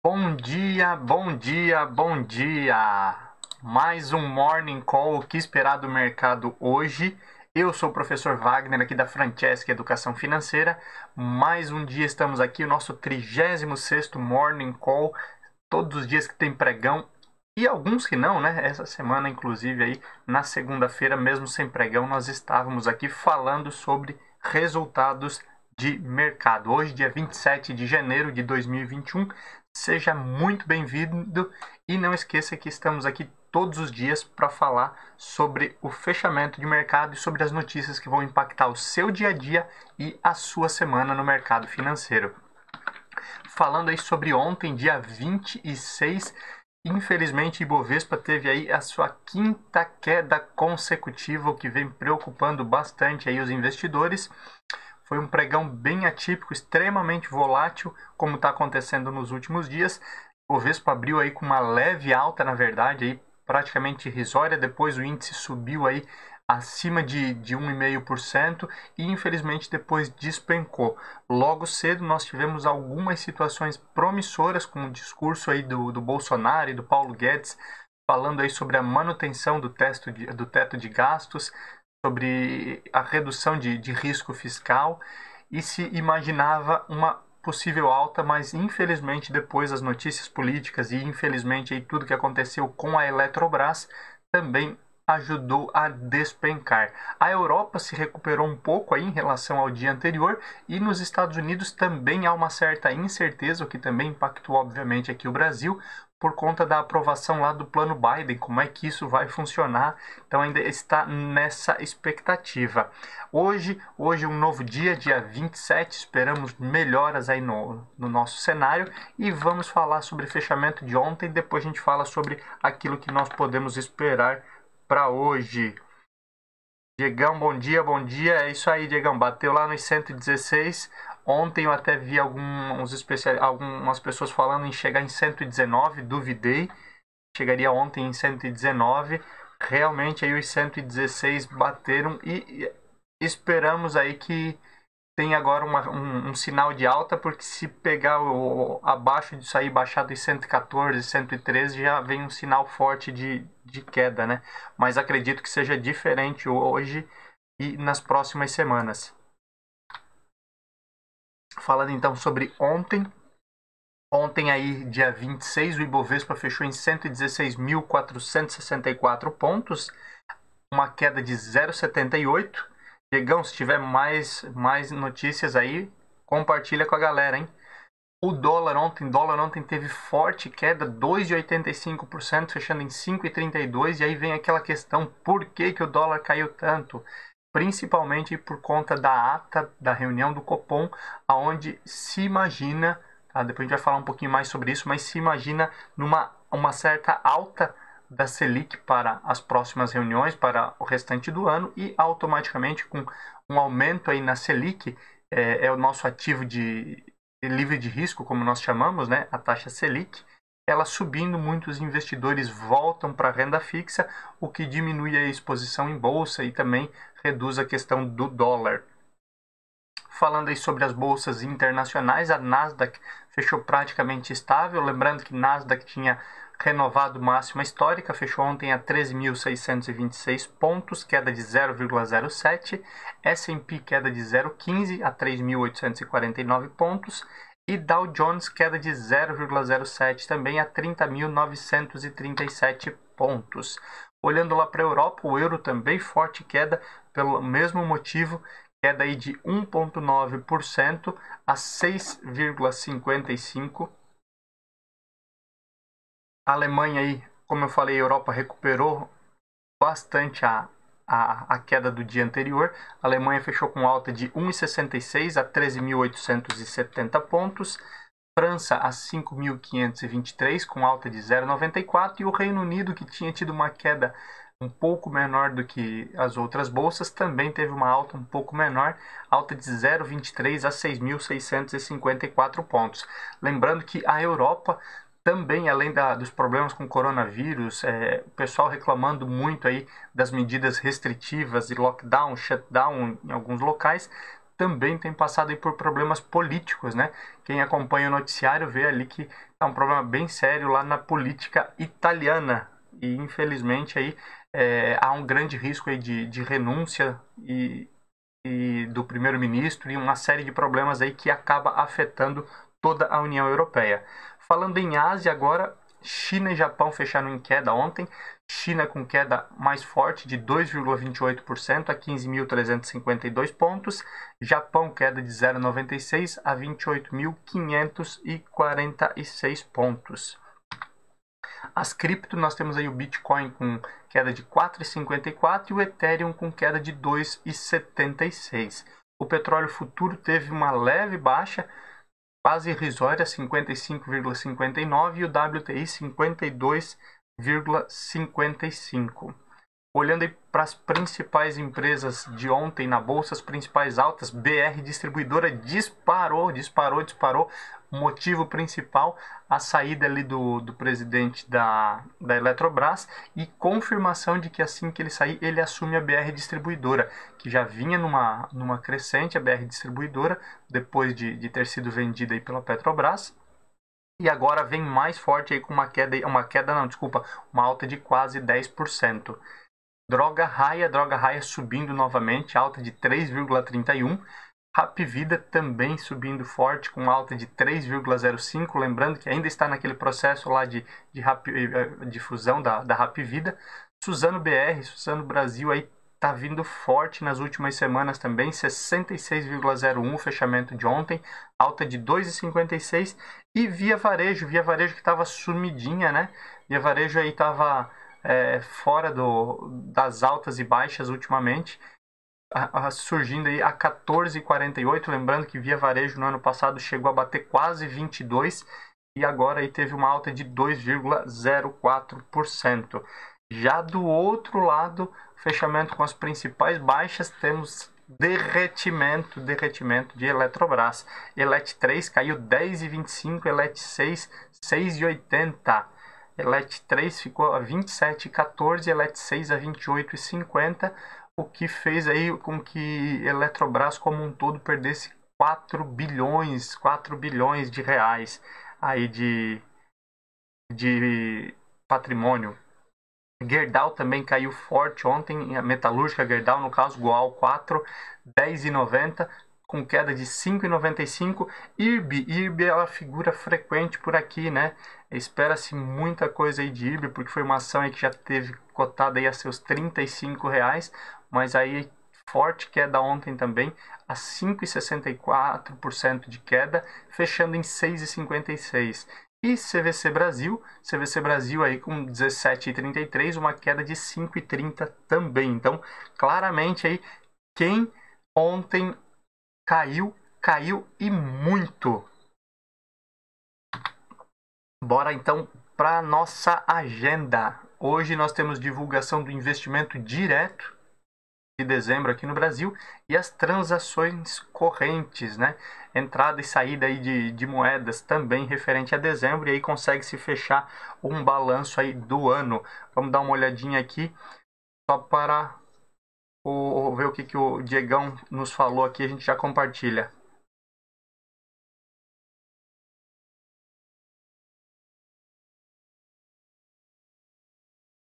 Bom dia, bom dia, bom dia! Mais um Morning Call, o que esperar do mercado hoje? Eu sou o professor Wagner aqui da Francesca Educação Financeira. Mais um dia estamos aqui, o nosso 36º Morning Call, todos os dias que tem pregão e alguns que não, né? Essa semana, inclusive, aí na segunda-feira, mesmo sem pregão, nós estávamos aqui falando sobre resultados de mercado. Hoje, dia 27 de janeiro de 2021. Seja muito bem-vindo e não esqueça que estamos aqui todos os dias para falar sobre o fechamento de mercado e sobre as notícias que vão impactar o seu dia a dia e a sua semana no mercado financeiro. Falando aí sobre ontem, dia 26, infelizmente Ibovespa teve aí a sua quinta queda consecutiva, o que vem preocupando bastante aí os investidores. Foi um pregão bem atípico, extremamente volátil, como está acontecendo nos últimos dias. O Bovespa abriu aí com uma leve alta, na verdade, aí praticamente irrisória. Depois o índice subiu aí acima de 1,5% e infelizmente depois despencou. Logo cedo nós tivemos algumas situações promissoras, com o discurso aí do Bolsonaro e do Paulo Guedes, falando aí sobre a manutenção do teto de gastos, sobre a redução de risco fiscal e se imaginava uma possível alta, mas infelizmente depois as notícias políticas e infelizmente aí tudo que aconteceu com a Eletrobras também ajudou a despencar. A Europa se recuperou um pouco aí em relação ao dia anterior e nos Estados Unidos também há uma certa incerteza, o que também impactou obviamente aqui o Brasil, por conta da aprovação lá do plano Biden, como é que isso vai funcionar, então ainda está nessa expectativa. Hoje um novo dia, dia 27, esperamos melhoras aí no nosso cenário e vamos falar sobre o fechamento de ontem, depois a gente fala sobre aquilo que nós podemos esperar para hoje. Diegão, bom dia, bom dia. É isso aí, Diegão. Bateu lá nos 116. Ontem eu até vi algumas pessoas falando em chegar em 119. Duvidei. Chegaria ontem em 119. Realmente aí os 116 bateram e esperamos aí que tem agora um sinal de alta, porque se pegar abaixo disso aí, baixar dos 114, 113, já vem um sinal forte de queda, né? Mas acredito que seja diferente hoje e nas próximas semanas. Falando então sobre ontem. Ontem aí, dia 26, o Ibovespa fechou em 116.464 pontos, uma queda de 0,78. Diegão, se tiver mais notícias aí, compartilha com a galera, hein? O dólar ontem teve forte queda, 2,85%, fechando em 5,32. E aí vem aquela questão, por que o dólar caiu tanto? Principalmente por conta da ata da reunião do Copom, onde se imagina, tá? Depois a gente vai falar um pouquinho mais sobre isso, mas se imagina uma certa alta da Selic para as próximas reuniões, para o restante do ano, e automaticamente com um aumento aí na Selic, é o nosso ativo livre de risco, como nós chamamos, né, a taxa Selic, ela subindo, muitos investidores voltam para a renda fixa, o que diminui a exposição em bolsa e também reduz a questão do dólar. Falando aí sobre as bolsas internacionais, a Nasdaq fechou praticamente estável, lembrando que Nasdaq tinha renovado máxima histórica, fechou ontem a 13.626 pontos, queda de 0,07, S&P queda de 0,15 a 3.849 pontos, e Dow Jones queda de 0,07 também a 30.937 pontos. Olhando lá para a Europa, o euro também forte queda, pelo mesmo motivo, queda aí de 1,9% a 6,55. A Alemanha aí, como eu falei, a Europa recuperou bastante a queda do dia anterior. A Alemanha fechou com alta de 1,66 a 13.870 pontos. França a 5.523 com alta de 0,94 e o Reino Unido, que tinha tido uma queda um pouco menor do que as outras bolsas, também teve uma alta um pouco menor, alta de 0,23 a 6.654 pontos. Lembrando que a Europa também, além dos problemas com o coronavírus, o pessoal reclamando muito aí das medidas restritivas e lockdown, shutdown em alguns locais, também tem passado aí por problemas políticos, né? Quem acompanha o noticiário vê ali que é um problema bem sério lá na política italiana e infelizmente aí há um grande risco aí de renúncia e do primeiro-ministro e uma série de problemas aí que acaba afetando toda a União Europeia. Falando em Ásia agora, China e Japão fecharam em queda ontem. China com queda mais forte de 2,28% a 15.352 pontos. Japão queda de 0,96 a 28.546 pontos. As cripto, nós temos aí o Bitcoin com queda de 4,54 e o Ethereum com queda de 2,76. O petróleo futuro teve uma leve baixa, quase irrisória, 55,59 e o WTI 52,55. Olhando aí para as principais empresas de ontem na bolsa, as principais altas, BR Distribuidora disparou. O motivo principal, a saída ali do presidente da Eletrobras e confirmação de que assim que ele sair, ele assume a BR Distribuidora, que já vinha numa crescente, a BR Distribuidora, depois de ter sido vendida aí pela Petrobras. E agora vem mais forte aí com uma alta de quase 10%. Droga Raia subindo novamente, alta de 3,31%. Hapvida também subindo forte, com alta de 3,05%. Lembrando que ainda está naquele processo lá de fusão da Hapvida. Suzano Brasil aí está vindo forte nas últimas semanas também, 66,01% fechamento de ontem, alta de 2,56%. E Via Varejo que estava sumidinha, né? Via Varejo aí estava fora das altas e baixas ultimamente, surgindo aí a 14,48, lembrando que Via Varejo no ano passado chegou a bater quase 22 e agora aí teve uma alta de 2,04%. Já do outro lado, fechamento com as principais baixas, temos derretimento de Eletrobras. Elet 3 caiu 10,25, Elet 6, 6,80. Elet 3 ficou a 27,14, Elet 6 a 28,50, o que fez aí com que Eletrobras como um todo perdesse 4 bilhões de reais aí de patrimônio. Gerdau também caiu forte ontem, a metalúrgica Gerdau, no caso, Goal 4, 10,90, com queda de 5,95. IRB é uma figura frequente por aqui, né? Espera-se muita coisa aí de IRB, porque foi uma ação aí que já teve cotada aí a seus R$35, mas aí forte queda ontem também, a 5,64% de queda, fechando em 6,56%. E CVC Brasil aí com 17,33, uma queda de 5,30 também. Então, claramente aí, quem ontem caiu e muito. Bora então para nossa agenda. Hoje nós temos divulgação do investimento direto de dezembro aqui no Brasil e as transações correntes, né? Entrada e saída aí de moedas também referente a dezembro, e aí consegue se fechar um balanço aí do ano. Vamos dar uma olhadinha aqui só para ver o que o Diegão nos falou aqui, a gente já compartilha.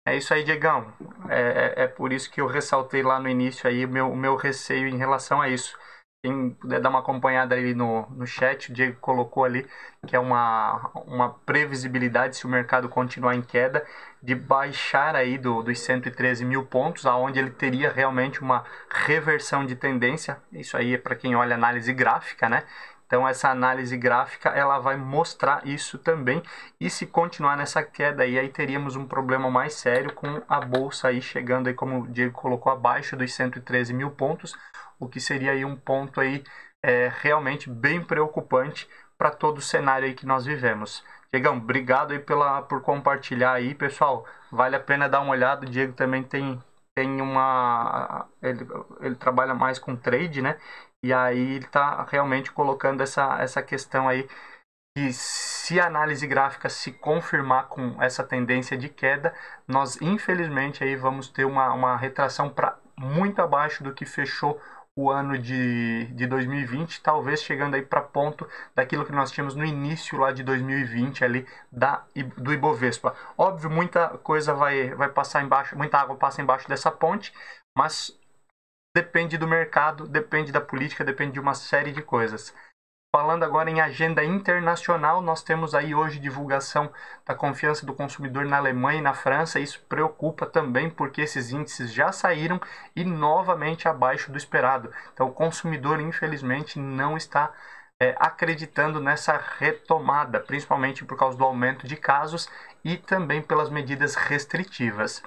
É isso aí, Diegão. É por isso que eu ressaltei lá no início aí o meu receio em relação a isso. Quem puder dar uma acompanhada ali no chat, o Diego colocou ali que é uma previsibilidade, se o mercado continuar em queda, de baixar aí dos 113 mil pontos, aonde ele teria realmente uma reversão de tendência. Isso aí é para quem olha análise gráfica, né? Então essa análise gráfica ela vai mostrar isso também, e se continuar nessa queda aí teríamos um problema mais sério com a bolsa aí chegando aí, como o Diego colocou, abaixo dos 113 mil pontos, o que seria aí um ponto aí realmente bem preocupante para todo o cenário aí que nós vivemos. Diegão, obrigado aí por compartilhar aí, pessoal, vale a pena dar uma olhada. O Diego também tem ele trabalha mais com trade, né? E aí ele está realmente colocando essa questão aí, que se a análise gráfica se confirmar com essa tendência de queda, nós infelizmente aí vamos ter uma retração para muito abaixo do que fechou o ano de 2020, talvez chegando aí para ponto daquilo que nós tínhamos no início lá de 2020 ali do Ibovespa. Óbvio, muita coisa vai passar embaixo, muita água passa embaixo dessa ponte, mas depende do mercado, depende da política, depende de uma série de coisas. Falando agora em agenda internacional, nós temos aí hoje divulgação da confiança do consumidor na Alemanha e na França. Isso preocupa também porque esses índices já saíram e novamente abaixo do esperado. Então o consumidor, infelizmente, não está acreditando nessa retomada, principalmente por causa do aumento de casos e também pelas medidas restritivas.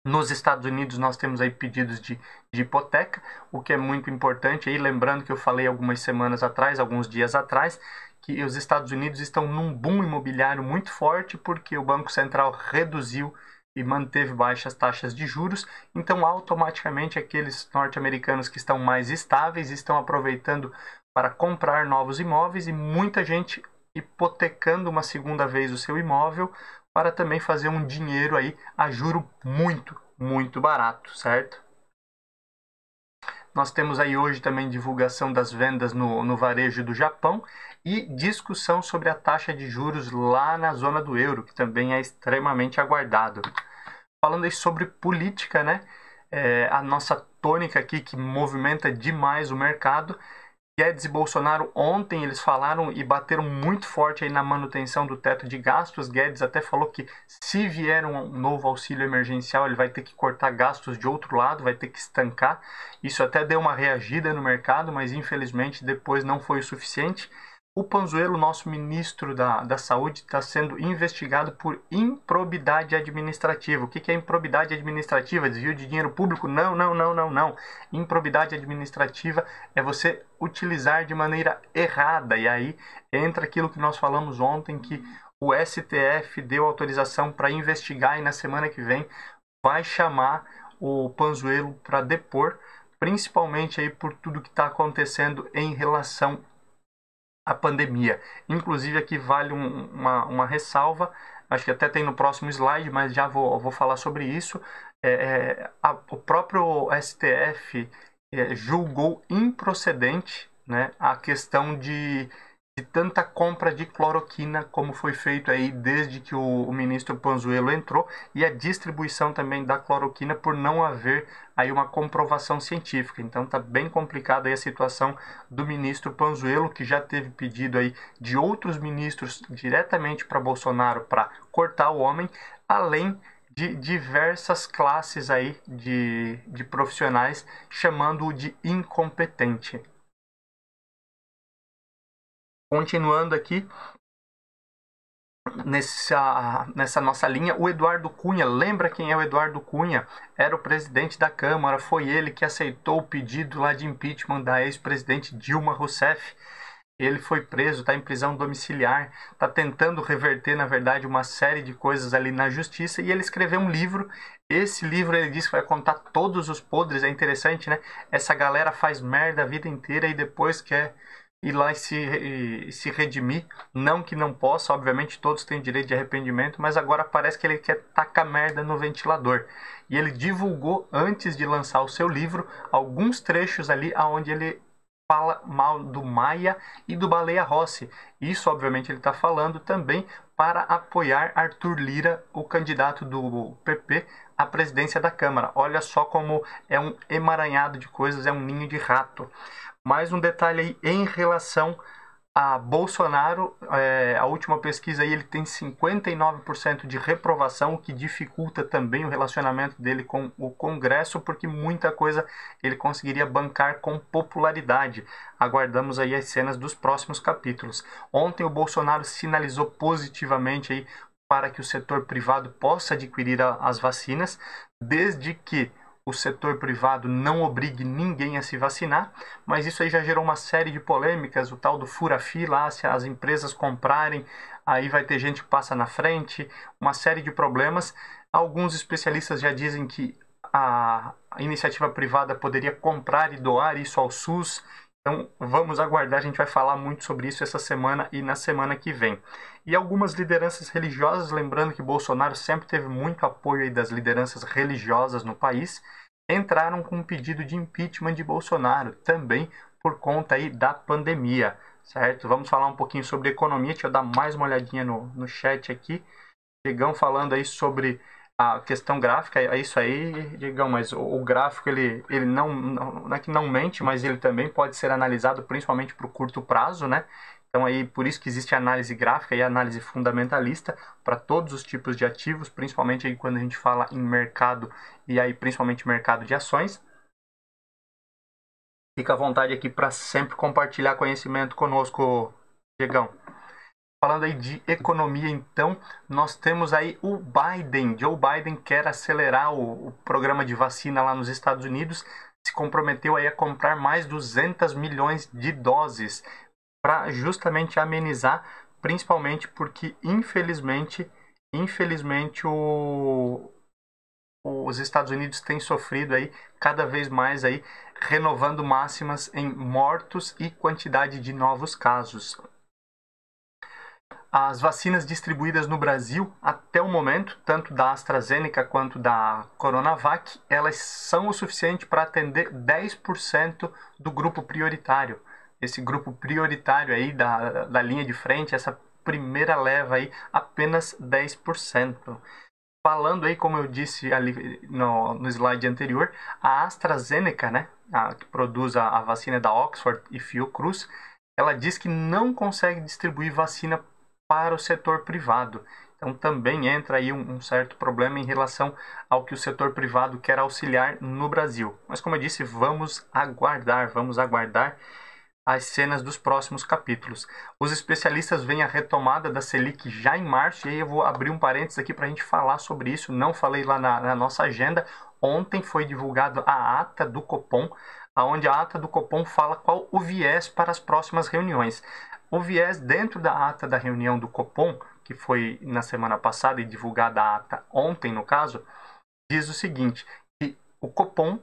Nos Estados Unidos nós temos aí pedidos de hipoteca, o que é muito importante. Aí, lembrando que eu falei algumas semanas atrás, alguns dias atrás, que os Estados Unidos estão num boom imobiliário muito forte porque o Banco Central reduziu e manteve baixas taxas de juros. Então, automaticamente, aqueles norte-americanos que estão mais estáveis estão aproveitando para comprar novos imóveis e muita gente hipotecando uma segunda vez o seu imóvel para também fazer um dinheiro aí a juro muito barato, certo? Nós temos aí hoje também divulgação das vendas no varejo do Japão e discussão sobre a taxa de juros lá na zona do euro, que também é extremamente aguardado. Falando aí sobre política, né? A nossa tônica aqui que movimenta demais o mercado. Guedes e Bolsonaro ontem eles falaram e bateram muito forte aí na manutenção do teto de gastos. Guedes até falou que se vier um novo auxílio emergencial, ele vai ter que cortar gastos de outro lado, vai ter que estancar. Isso até deu uma reagida no mercado, mas infelizmente depois não foi o suficiente. O Pazuello, nosso ministro da Saúde, está sendo investigado por improbidade administrativa. O que é improbidade administrativa? Desvio de dinheiro público? Não. Improbidade administrativa é você utilizar de maneira errada. E aí entra aquilo que nós falamos ontem, que o STF deu autorização para investigar e na semana que vem vai chamar o Pazuello para depor, principalmente aí por tudo que está acontecendo em relação a pandemia. Inclusive aqui vale uma ressalva, acho que até tem no próximo slide, mas já vou falar sobre isso. O próprio STF julgou improcedente, né, a questão de tanta compra de cloroquina como foi feito aí desde que o ministro Pazuello entrou, e a distribuição também da cloroquina por não haver aí uma comprovação científica. Então tá bem complicada aí a situação do ministro Pazuello, que já teve pedido aí de outros ministros diretamente para Bolsonaro para cortar o homem, além de diversas classes aí de profissionais chamando-o de incompetente. Continuando aqui nessa nossa linha, o Eduardo Cunha, lembra quem é o Eduardo Cunha? Era o presidente da Câmara, foi ele que aceitou o pedido lá de impeachment da ex-presidente Dilma Rousseff. Ele foi preso, está em prisão domiciliar, está tentando reverter, na verdade, uma série de coisas ali na justiça, e ele escreveu um livro. Esse livro ele diz que vai contar todos os podres. É interessante, né? Essa galera faz merda a vida inteira e depois quer ir lá e se redimir. Não que não possa, obviamente todos têm direito de arrependimento, mas agora parece que ele quer tacar merda no ventilador. E ele divulgou, antes de lançar o seu livro, alguns trechos ali onde ele fala mal do Maia e do Baleia Rossi. Isso, obviamente, ele está falando também para apoiar Arthur Lira, o candidato do PP à presidência da Câmara. Olha só como é um emaranhado de coisas, é um ninho de rato. Mais um detalhe aí em relação a Bolsonaro, a última pesquisa aí, ele tem 59% de reprovação, o que dificulta também o relacionamento dele com o Congresso, porque muita coisa ele conseguiria bancar com popularidade. Aguardamos aí as cenas dos próximos capítulos. Ontem o Bolsonaro sinalizou positivamente aí para que o setor privado possa adquirir as vacinas, desde que o setor privado não obrigue ninguém a se vacinar, mas isso aí já gerou uma série de polêmicas, o tal do fura-fila, se as empresas comprarem, aí vai ter gente que passa na frente, uma série de problemas. Alguns especialistas já dizem que a iniciativa privada poderia comprar e doar isso ao SUS. Então vamos aguardar, a gente vai falar muito sobre isso essa semana e na semana que vem. E algumas lideranças religiosas, lembrando que Bolsonaro sempre teve muito apoio aí das lideranças religiosas no país, entraram com um pedido de impeachment de Bolsonaro, também por conta aí da pandemia, certo? Vamos falar um pouquinho sobre economia, deixa eu dar mais uma olhadinha no chat aqui. Diegão falando aí sobre a questão gráfica, é isso aí, Diegão, mas o gráfico, ele não é que não mente, mas ele também pode ser analisado principalmente para o curto prazo, né? Então aí, por isso que existe a análise gráfica e a análise fundamentalista para todos os tipos de ativos, principalmente aí quando a gente fala em mercado e aí principalmente mercado de ações. Fica à vontade aqui para sempre compartilhar conhecimento conosco, Diegão. Falando aí de economia, então, nós temos aí o Biden. Joe Biden quer acelerar o programa de vacina lá nos Estados Unidos, se comprometeu aí a comprar mais 200 milhões de doses para justamente amenizar, principalmente porque, infelizmente os Estados Unidos têm sofrido aí cada vez mais aí, renovando máximas em mortos e quantidade de novos casos. As vacinas distribuídas no Brasil, até o momento, tanto da AstraZeneca quanto da Coronavac, elas são o suficiente para atender 10% do grupo prioritário. Esse grupo prioritário aí da linha de frente, essa primeira leva aí, apenas 10%. Falando aí, como eu disse ali no slide anterior, a AstraZeneca, né, que produz a vacina da Oxford e Fiocruz, ela diz que não consegue distribuir vacina para o setor privado. Então também entra aí um certo problema em relação ao que o setor privado quer auxiliar no Brasil. Mas como eu disse, vamos aguardar as cenas dos próximos capítulos. Os especialistas veem a retomada da Selic já em março, e aí eu vou abrir um parênteses aqui para a gente falar sobre isso. Não falei lá na nossa agenda. Ontem foi divulgado a ata do Copom, onde a ata do Copom fala qual o viés para as próximas reuniões. O viés dentro da ata da reunião do Copom, que foi na semana passada e divulgada a ata ontem, no caso, diz o seguinte, que o Copom,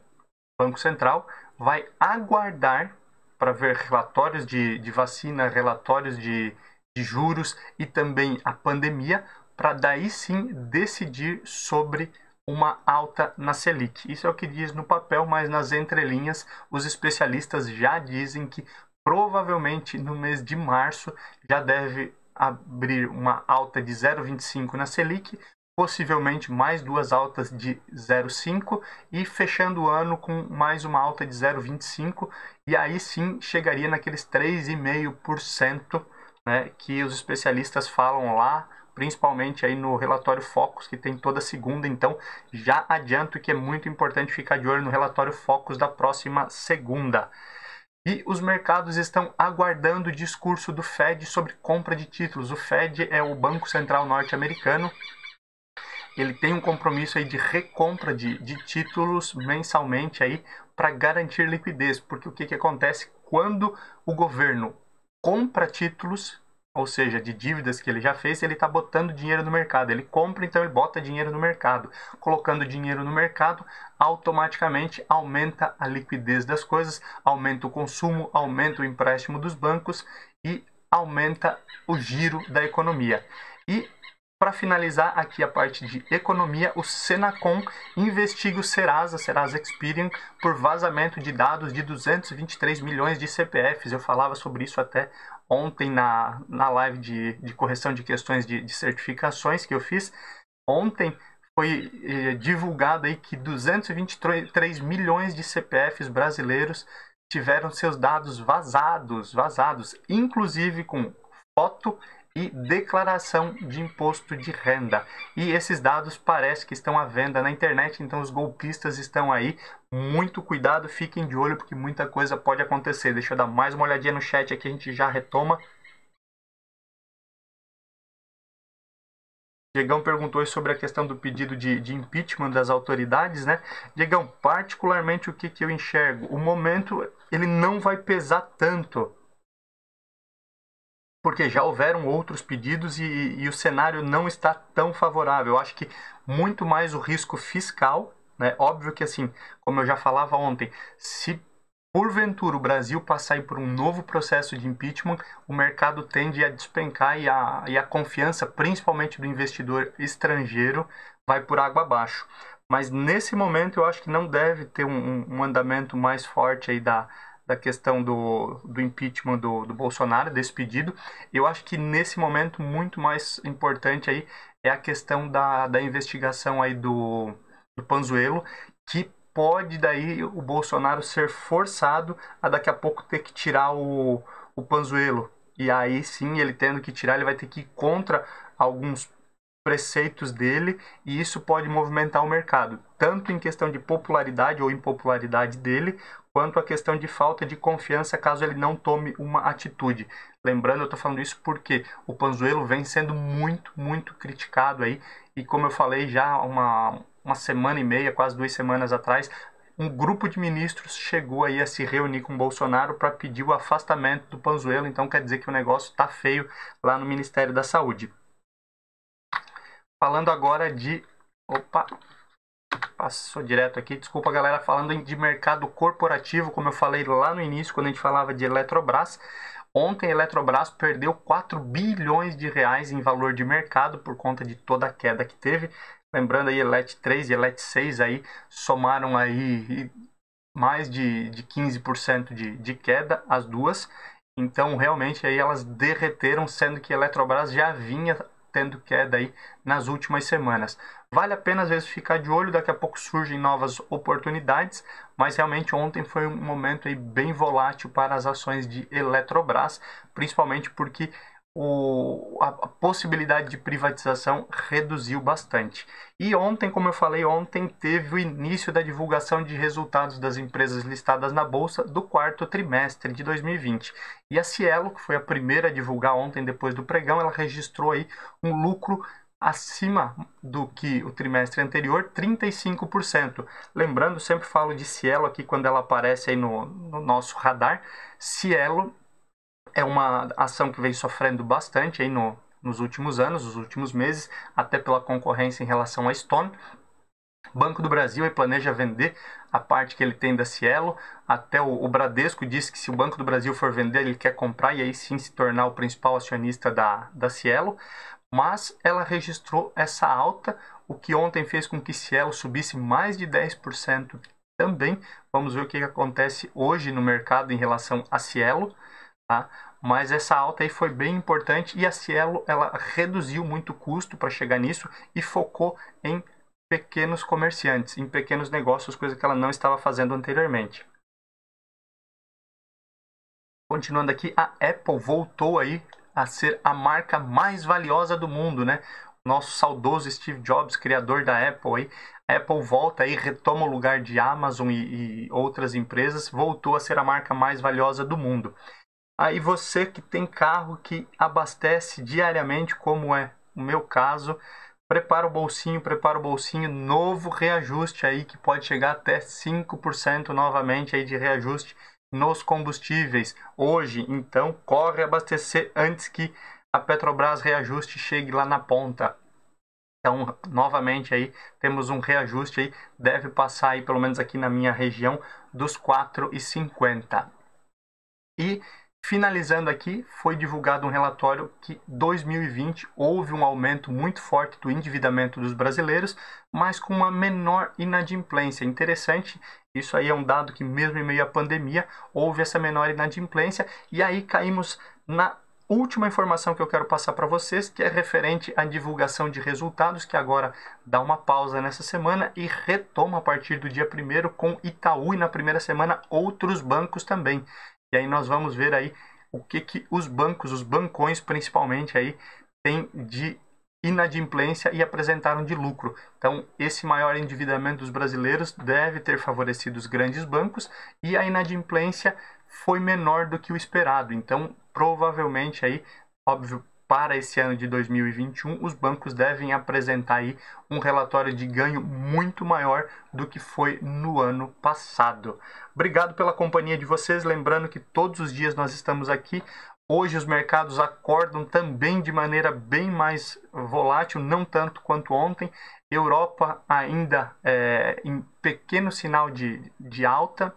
Banco Central, vai aguardar para ver relatórios de vacina, relatórios de juros e também a pandemia, para daí sim decidir sobre uma alta na Selic. Isso é o que diz no papel, mas nas entrelinhas os especialistas já dizem que provavelmente no mês de março já deve abrir uma alta de 0,25 na Selic, possivelmente mais duas altas de 0,5 e fechando o ano com mais uma alta de 0,25 e aí sim chegaria naqueles 3,5%, né, que os especialistas falam lá, principalmente aí no relatório Focus, que tem toda segunda. Então já adianto que é muito importante ficar de olho no relatório Focus da próxima segunda. E os mercados estão aguardando o discurso do Fed sobre compra de títulos. O Fed é o Banco Central norte-americano. Ele tem um compromisso aí de recompra de títulos mensalmente aí para garantir liquidez. Porque o que acontece quando o governo compra títulos, ou seja, de dívidas que ele já fez, ele está botando dinheiro no mercado. Ele compra, então ele bota dinheiro no mercado. Colocando dinheiro no mercado, automaticamente aumenta a liquidez das coisas, aumenta o consumo, aumenta o empréstimo dos bancos e aumenta o giro da economia. E para finalizar aqui a parte de economia, o Senacom investiga o Serasa Experian, por vazamento de dados de 223 milhões de CPFs. Eu falava sobre isso até ontem na live de correção de questões de certificações que eu fiz. Ontem foi divulgado aí que 223 milhões de CPFs brasileiros tiveram seus dados vazados, inclusive com foto e declaração de imposto de renda. E esses dados parece que estão à venda na internet, então os golpistas estão aí. Muito cuidado, fiquem de olho, porque muita coisa pode acontecer. Deixa eu dar mais uma olhadinha no chat aqui, a gente já retoma. Diegão perguntou sobre a questão do pedido de impeachment das autoridades, né? Diegão, particularmente o que eu enxergo? O momento, ele não vai pesar tanto, porque já houveram outros pedidos e o cenário não está tão favorável. Eu acho que muito mais o risco fiscal, né? Óbvio que, assim, como eu já falava ontem, se porventura o Brasil passar por um novo processo de impeachment, o mercado tende a despencar e a confiança, principalmente do investidor estrangeiro, vai por água abaixo. Mas nesse momento eu acho que não deve ter um andamento mais forte aí da questão do impeachment do Bolsonaro, desse pedido. Eu acho que nesse momento muito mais importante aí é a questão da investigação aí do Pazuello, que pode daí o Bolsonaro ser forçado a daqui a pouco ter que tirar o Pazuello. E aí sim, ele tendo que tirar, ele vai ter que ir contra alguns preceitos dele, e isso pode movimentar o mercado, tanto em questão de popularidade ou impopularidade dele, quanto a questão de falta de confiança caso ele não tome uma atitude. Lembrando, eu estou falando isso porque o Pazuello vem sendo muito criticado aí, e como eu falei já uma semana e meia, quase 2 semanas atrás, um grupo de ministros chegou aí a se reunir com o Bolsonaro para pedir o afastamento do Pazuello, então quer dizer que o negócio está feio lá no Ministério da Saúde. Falando agora de... Opa, passou direto aqui. Desculpa, galera. Falando de mercado corporativo, como eu falei lá no início, quando a gente falava de Eletrobras, ontem a Eletrobras perdeu 4 bilhões de reais em valor de mercado por conta de toda a queda que teve. Lembrando aí, Elet 3 e Elet 6 aí somaram aí mais de 15% de queda, as duas. Então, realmente, aí elas derreteram, sendo que a Eletrobras já vinha tendo queda aí nas últimas semanas. Vale a pena, às vezes, ficar de olho, daqui a pouco surgem novas oportunidades, mas realmente ontem foi um momento aí bem volátil para as ações de Eletrobras, principalmente porque a possibilidade de privatização reduziu bastante. E ontem, como eu falei, ontem teve o início da divulgação de resultados das empresas listadas na Bolsa do quarto trimestre de 2020. E a Cielo, que foi a primeira a divulgar ontem depois do pregão, ela registrou aí um lucro acima do que o trimestre anterior, 35%. Lembrando, sempre falo de Cielo aqui quando ela aparece aí no nosso radar. Cielo é uma ação que vem sofrendo bastante aí nos últimos anos, nos últimos meses, até pela concorrência em relação à Stone. Banco do Brasil aí planeja vender a parte que ele tem da Cielo. Até o Bradesco disse que se o Banco do Brasil for vender, ele quer comprar e aí sim se tornar o principal acionista da Cielo. Mas ela registrou essa alta, o que ontem fez com que Cielo subisse mais de 10% também. Vamos ver o que acontece hoje no mercado em relação a Cielo. Tá? Mas essa alta aí foi bem importante e a Cielo ela reduziu muito o custo para chegar nisso e focou em pequenos comerciantes, em pequenos negócios, coisa que ela não estava fazendo anteriormente. Continuando aqui, a Apple voltou aí a ser a marca mais valiosa do mundo, né? Nosso saudoso Steve Jobs, criador da Apple aí, a Apple volta aí, retoma o lugar de Amazon e outras empresas, voltou a ser a marca mais valiosa do mundo. Aí você que tem carro que abastece diariamente, como é o meu caso, prepara o bolsinho, novo reajuste aí que pode chegar até 5% novamente aí de reajuste nos combustíveis. Hoje, então, corre abastecer antes que a Petrobras reajuste chegue lá na ponta. Então, novamente aí, temos um reajuste aí, deve passar aí, pelo menos aqui na minha região, dos 4,50. E finalizando aqui, foi divulgado um relatório que 2020 houve um aumento muito forte do endividamento dos brasileiros, mas com uma menor inadimplência. Interessante, isso aí é um dado que mesmo em meio à pandemia houve essa menor inadimplência, e aí caímos na última informação que eu quero passar para vocês, que é referente à divulgação de resultados, que agora dá uma pausa nessa semana e retoma a partir do dia 1º com Itaú e na primeira semana outros bancos também. E aí nós vamos ver aí o que os bancos, os bancões principalmente aí, têm de inadimplência e apresentaram de lucro. Então, esse maior endividamento dos brasileiros deve ter favorecido os grandes bancos e a inadimplência foi menor do que o esperado. Então, provavelmente aí, óbvio, para esse ano de 2021, os bancos devem apresentar aí um relatório de ganho muito maior do que foi no ano passado. Obrigado pela companhia de vocês, lembrando que todos os dias nós estamos aqui. Hoje os mercados acordam também de maneira bem mais volátil, não tanto quanto ontem. Europa ainda em pequeno sinal de alta.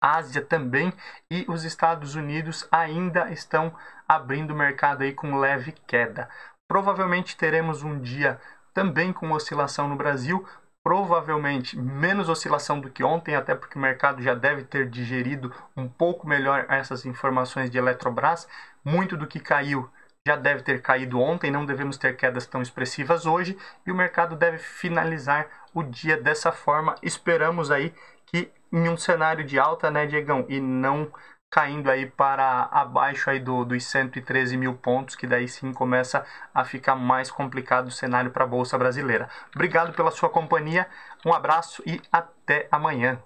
Ásia também, e os Estados Unidos ainda estão abrindo o mercado aí com leve queda. Provavelmente teremos um dia também com oscilação no Brasil, provavelmente menos oscilação do que ontem, até porque o mercado já deve ter digerido um pouco melhor essas informações de Eletrobras. Muito do que caiu já deve ter caído ontem, não devemos ter quedas tão expressivas hoje, e o mercado deve finalizar o dia dessa forma. Esperamos aí que em um cenário de alta, né, Diegão, e não caindo aí para abaixo aí dos 113 mil pontos, que daí sim começa a ficar mais complicado o cenário para a Bolsa Brasileira. Obrigado pela sua companhia, um abraço e até amanhã.